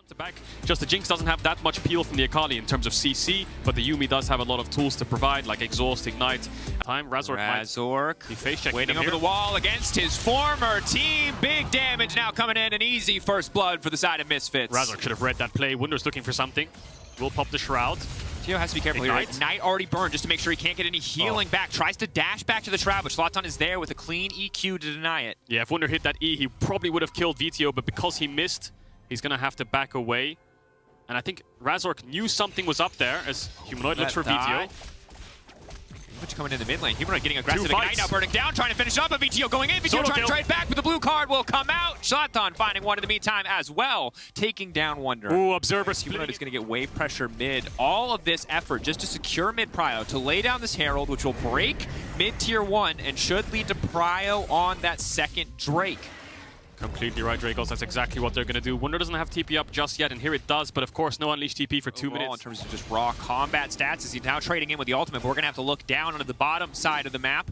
To back, just the Jinx doesn't have that much peel from the Akali in terms of CC, but the Yuumi does have a lot of tools to provide, like Exhaust, Ignite. Time, Razork He face checking waiting over the wall against his former team. Big damage now coming in, an easy first blood for the side of Misfits. Razork should have read that play. Wunder's looking for something. Will pop the Shroud. Tio has to be careful Ignite. here. Ignite already burned just to make sure he can't get any healing back. Tries to dash back to the Shroud, but Zlatan is there with a clean EQ to deny it. Yeah, if Wunder hit that E, he probably would have killed VTO, but because he missed, he's going to have to back away. And I think Razork knew something was up there as Humanoid looks for VTO. Which coming in the mid lane. Humanoid getting aggressive. Ignite now burning down, trying to finish up. But VTO going in. VTO trying to trade back, but the blue card will come out. Zlatan finding one in the meantime as well, taking down Wunder. Ooh, Observer Humanoid is going to get wave pressure mid. All of this effort just to secure mid Prio, to lay down this Herald, which will break mid tier 1 and should lead to Prio on that second Drake. Completely right, Dracos. That's exactly what they're going to do. Wunder doesn't have TP up just yet, and here it does, but of course, no Unleash TP for 2 minutes. In terms of just raw combat stats, as he's now trading in with the ultimate, but we're going to have to look down onto the bottom side of the map.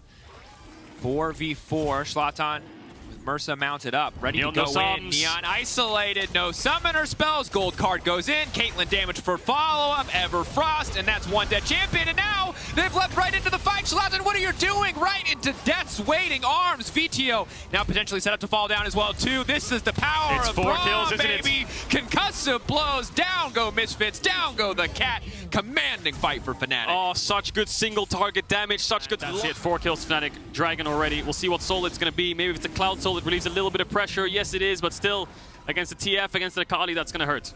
4v4, Zlatan with Mersa mounted up, ready to go in. Neon isolated, no summoner spells. Gold card goes in. Caitlyn damage for follow-up. Everfrost, and that's one dead champion, and now they've leapt right into the fight. Zlatan, what are you doing? Right into death's waiting arms. VTO now potentially set up to fall down as well, too. This is the power of 4 kills, Braum, baby. Concussive blows. Down go Misfits. Down go the Cat. Commanding fight for FNATIC. Oh, such good single target damage. Such good. That's it. 4 kills FNATIC. Dragon already. We'll see what soul it's going to be. Maybe if it's a Cloud Soul, it relieves a little bit of pressure. Yes, it is, but still, against the TF, against the Akali, that's going to hurt.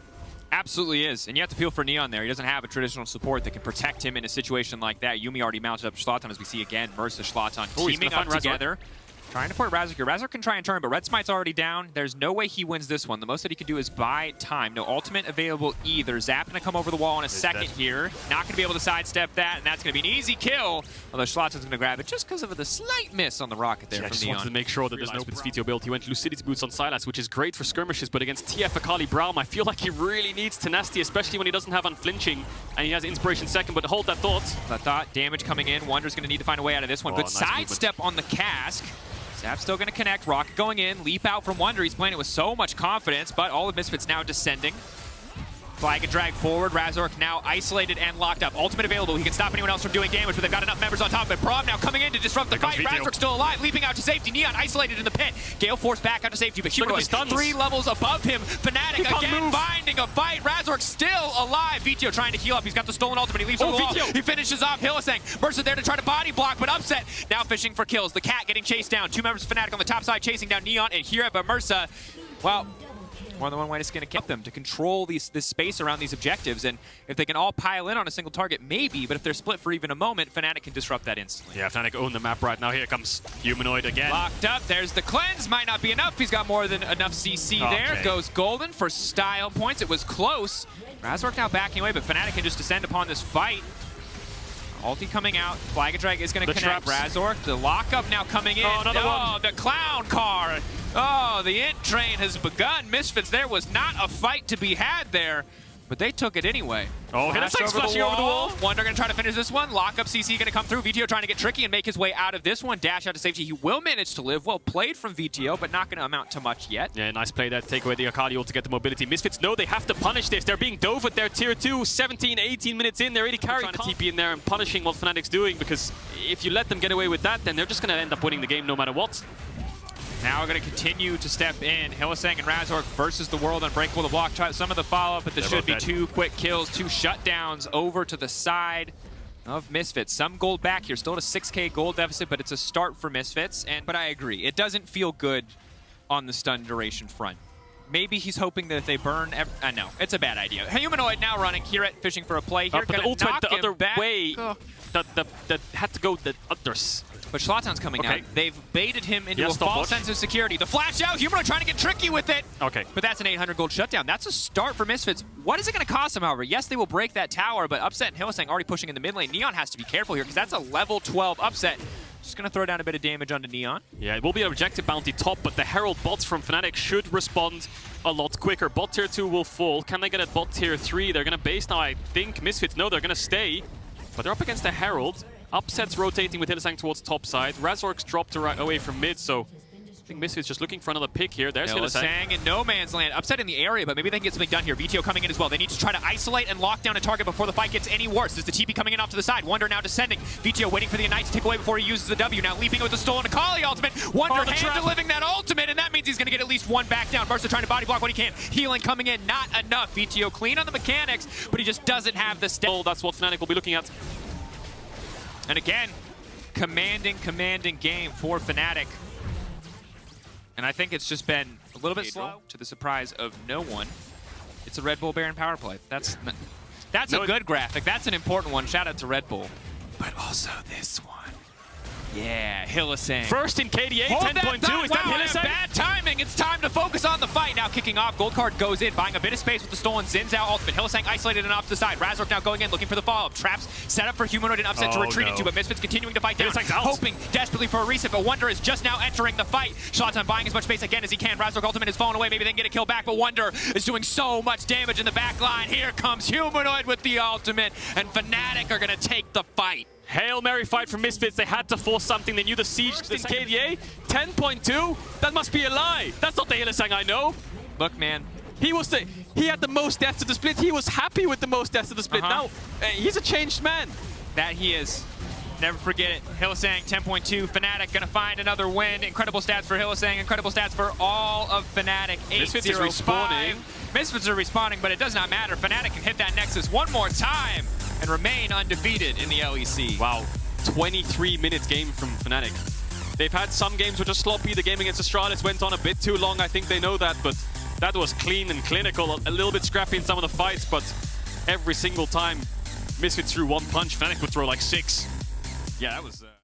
Absolutely is, and you have to feel for Neon there. He doesn't have a traditional support that can protect him in a situation like that. Yuumi already mounted up Zlatan, as we see again. Mersa, Zlatan teaming up together. Trying to port Razork here. Razork can try and turn, but Red Smite's already down. There's no way he wins this one. The most that he can do is buy time. No ultimate available either. Zap gonna come over the wall in a second here. Not gonna be able to sidestep that, and that's gonna be an easy kill. Although Zlatan's gonna grab it just because of the slight miss on the rocket there from just Neon. wanted to make sure that there's no VTO build. He went Lucidity Boots on Sylas, which is great for skirmishes, but against TF Akali Braum, I feel like he really needs tenacity, especially when he doesn't have Unflinching, and he has Inspiration second, but hold that thought. That thought, damage coming in. Wunder's gonna need to find a way out of this one. Good nice sidestep on the cask. Zap's still going to connect. Rocket going in. Leap out from Wunder. He's playing it with so much confidence, but all of Misfits now descending. Flag and drag forward. Razork now isolated and locked up. Ultimate available. He can stop anyone else from doing damage, but they've got enough members on top of it. Braum now coming in to disrupt the fight. Razork still alive, leaping out to safety. Neon isolated in the pit. Gale forced back out to safety, but Humanoid 3 levels above him. FNATIC again finding a fight. Razork still alive. VTO trying to heal up. He's got the stolen ultimate. He leaves over the wall. He finishes off Hylissang. Mersa there to try to body block, but Upset now fishing for kills. The Cat getting chased down. 2 members of FNATIC on the top side chasing down Neon, and here at Mersa, well, more than one way to skin a cat them to control this space around these objectives, and if they can all pile in on a single target, maybe, but if they're split for even a moment, FNATIC can disrupt that instantly. Yeah, FNATIC own the map right now. Here comes Humanoid again. Locked up, there's the cleanse, might not be enough. He's got more than enough CC there. Goes Golden for style points. It was close. Razork now backing away, but FNATIC can just descend upon this fight. Ulti coming out. Flag and Drag is going to connect. Razork, the lockup now coming in. Oh, the clown car. Oh, the int train has begun. Misfits, there was not a fight to be had there, but they took it anyway. Oh, Hylissang's flashing over the wall. Wunder going to try to finish this one. Lockup CC going to come through. VTO trying to get tricky and make his way out of this one. Dash out to safety. He will manage to live. Well played from VTO, but not going to amount to much yet. Yeah, nice play there to take away the Akali ult to get the mobility. Misfits know they have to punish this. They're being dove at their tier 2, 17, 18 minutes in. They're already carrying the TP in there and punishing what FNATIC's doing, because if you let them get away with that, then they're just going to end up winning the game no matter what. Now we're going to continue to step in. Hylissang and Razork versus the world. Unbreakable the block. Try some of the follow-up, but this should be 2 quick kills, 2 shutdowns over to the side of Misfits. Some gold back here. Still at a 6K gold deficit, but it's a start for Misfits. But I agree. It doesn't feel good on the stun duration front. Maybe he's hoping that if they burn... no, it's a bad idea. Humanoid now running here at fishing for a play here. But the ult went the other way. That had to go the others. But Zlatan's coming out. They've baited him into a false sense of security. The flash out, Humanoid trying to get tricky with it. Okay. But that's an 800 gold shutdown. That's a start for Misfits. What is it going to cost them, however? Yes, they will break that tower, but Upset and Hylissang already pushing in the mid lane. Neon has to be careful here, because that's a level 12 Upset. Just going to throw down a bit of damage onto Neon. Yeah, it will be an objective bounty top, but the Herald bots from FNATIC should respond a lot quicker. Bot tier 2 will fall. Can they get a bot tier 3? They're going to base now, I think. Misfits, no, they're going to stay. But they're up against the Herald. Upset's rotating with Hylissang towards top side. Razork's dropped away from mid, so think Misfits just looking for another pick here. There's Hylissang. Hylissang in no man's land. Upset in the area, but maybe they can get something done here. VTO coming in as well. They need to try to isolate and lock down a target before the fight gets any worse. There's the TP coming in off to the side. Wonder now descending. VTO waiting for the Ignite to take away before he uses the W. Now leaping with the stolen Akali ultimate. Wonder hand-delivering that ultimate, and that means he's going to get at least one back down. Barca trying to body block what he can. Healing coming in, not enough. VTO clean on the mechanics, but he just doesn't have the step. That's what FNATIC will be looking at. And again, commanding game for FNATIC. And I think it's just been a little bit slow, to the surprise of no one. It's a Red Bull Baron power play. That's a good graphic. That's an important one. Shout out to Red Bull. But also this one. Yeah, Hylissang. First in KDA, 10.2. Is that Hylissang? Bad timing. It's time to focus on the fight. Now kicking off. Gold card goes in, buying a bit of space with the stolen Xin Zhao ultimate. Hylissang isolated and off to the side. Razork now going in, looking for the follow-up. Traps set up for Humanoid and Upset to retreat into, but Misfits continuing to fight down, hoping desperately for a reset, but Wonder is just now entering the fight. Shots on buying as much space again as he can. Razork ultimate is falling away. Maybe they can get a kill back, but Wonder is doing so much damage in the back line. Here comes Humanoid with the ultimate, and FNATIC are going to take the fight. Hail Mary fight from Misfits. They had to force something. They knew the siege in KDA. 10.2? That must be a lie. That's not the Hylissang I know. Look, man. He had the most deaths of the split. He was happy with the most deaths of the split. Now, he's a changed man. That he is. Never forget it. Hylissang 10.2. FNATIC gonna find another win. Incredible stats for Hylissang. Incredible stats for all of FNATIC. Misfits is respawning. Misfits are respawning, but it does not matter. FNATIC can hit that Nexus one more time and remain undefeated in the LEC. Wow, 23 minutes game from FNATIC. They've had some games which are sloppy. The game against Astralis went on a bit too long. I think they know that, but that was clean and clinical. A little bit scrappy in some of the fights, but every single time Misfits threw one punch, FNATIC would throw like 6. Yeah, that was...